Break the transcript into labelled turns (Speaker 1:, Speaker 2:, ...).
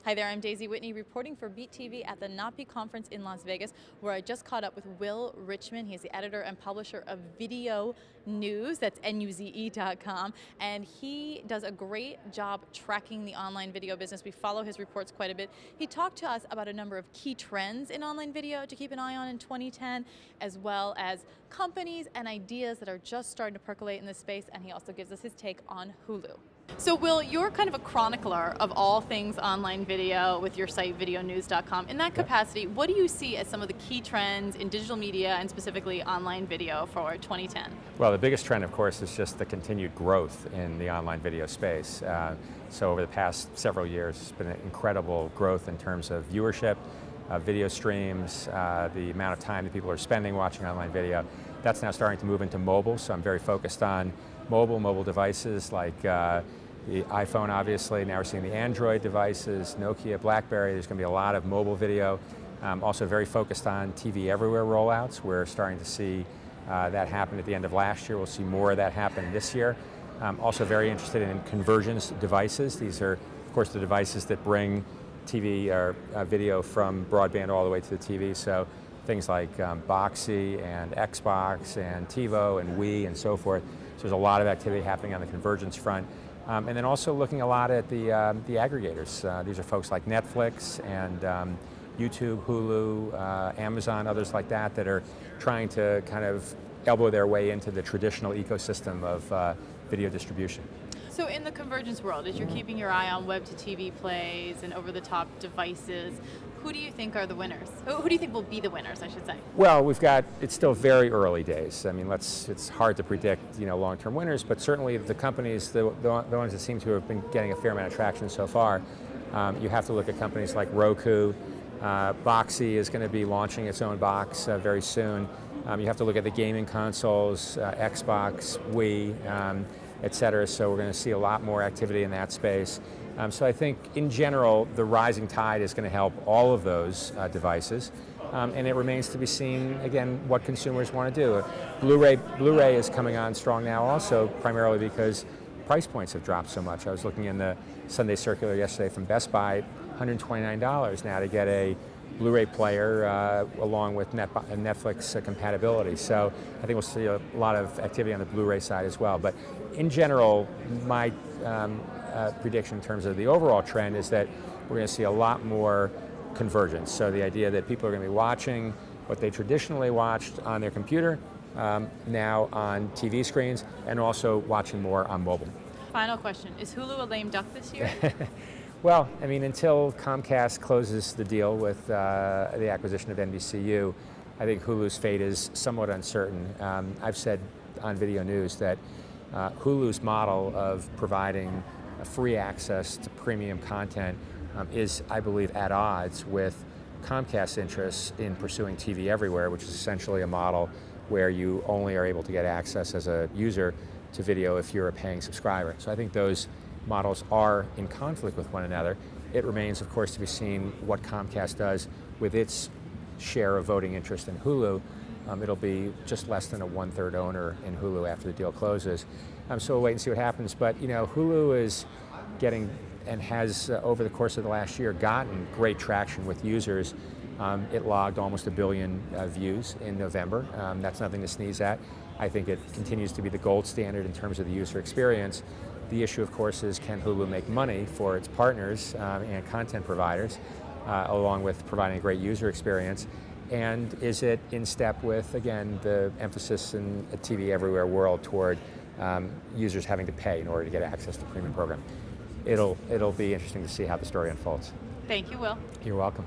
Speaker 1: Hi there, I'm Daisy Whitney reporting for Beat TV at the NATPE conference in Las Vegas, where I just caught up with Will Richmond. He's the editor and publisher of VideoNuze, that's NUZE.com, and he does a great job tracking the online video business. We follow his reports quite a bit. He talked to us about a number of key trends in online video to keep an eye on in 2010, as well as companies and ideas that are just starting to percolate in this space, and he also gives us his take on Hulu. So Will, you're kind of a chronicler of all things online video with your site VideoNuze.com. In that capacity, what do you see as some of the key trends in digital media and specifically online video for 2010?
Speaker 2: Well, the biggest trend, of course, is just the continued growth in the online video space. So over the past several years, it's been an incredible growth in terms of viewership, video streams, the amount of time that people are spending watching online video. That's now starting to move into mobile, so I'm very focused on mobile devices like the iPhone, obviously. Now we're seeing the Android devices, Nokia, BlackBerry. There's going to be a lot of mobile video. Also very focused on TV everywhere rollouts. We're starting to see that happen at the end of last year. We'll see more of that happen this year. Also very interested in convergence devices. These are, of course, the devices that bring TV or video from broadband all the way to the TV. So things like Boxee and Xbox and TiVo and Wii and so forth. So there's a lot of activity happening on the convergence front. And then also looking a lot at the aggregators. These are folks like Netflix and YouTube, Hulu, Amazon, others like that are trying to kind of elbow their way into the traditional ecosystem of video distribution.
Speaker 1: So in the convergence world, as you're keeping your eye on web to TV plays and over-the-top devices, who do you think are the winners? Who do you think will be the winners, I should say?
Speaker 2: Well, it's still very early days. I mean, it's hard to predict, long-term winners, but certainly the companies, the ones that seem to have been getting a fair amount of traction so far, you have to look at companies like Roku. Boxee is going to be launching its own box very soon. You have to look at the gaming consoles, Xbox, Wii, et cetera. So we're going to see a lot more activity in that space. So I think, in general, the rising tide is going to help all of those devices. And it remains to be seen, again, what consumers want to do. Blu-ray is coming on strong now also, primarily because price points have dropped so much. I was looking in the Sunday Circular yesterday from Best Buy, $129 now to get a Blu-ray player along with Netflix compatibility. So I think we'll see a lot of activity on the Blu-ray side as well. But in general, my prediction in terms of the overall trend is that we're going to see a lot more convergence. So the idea that people are going to be watching what they traditionally watched on their computer now on TV screens, and also watching more on mobile.
Speaker 1: Final question, is Hulu a lame duck this year?
Speaker 2: Well, I mean, until Comcast closes the deal with the acquisition of NBCU, I think Hulu's fate is somewhat uncertain. I've said on VideoNuze that Hulu's model of providing free access to premium content is, I believe, at odds with Comcast's interests in pursuing TV everywhere, which is essentially a model where you only are able to get access as a user to video if you're a paying subscriber. So I think those models are in conflict with one another. It remains, of course, to be seen what Comcast does with its share of voting interest in Hulu. It'll be just less than a 1/3 owner in Hulu after the deal closes. So we'll wait and see what happens. But Hulu is getting, and has over the course of the last year, gotten great traction with users. It logged almost 1 billion views in November. That's nothing to sneeze at. I think it continues to be the gold standard in terms of the user experience. The issue, of course, is can Hulu make money for its partners and content providers, along with providing a great user experience? And is it in step with, again, the emphasis in a TV everywhere world toward users having to pay in order to get access to premium program? It'll be interesting to see how the story unfolds.
Speaker 1: Thank you, Will.
Speaker 2: You're welcome.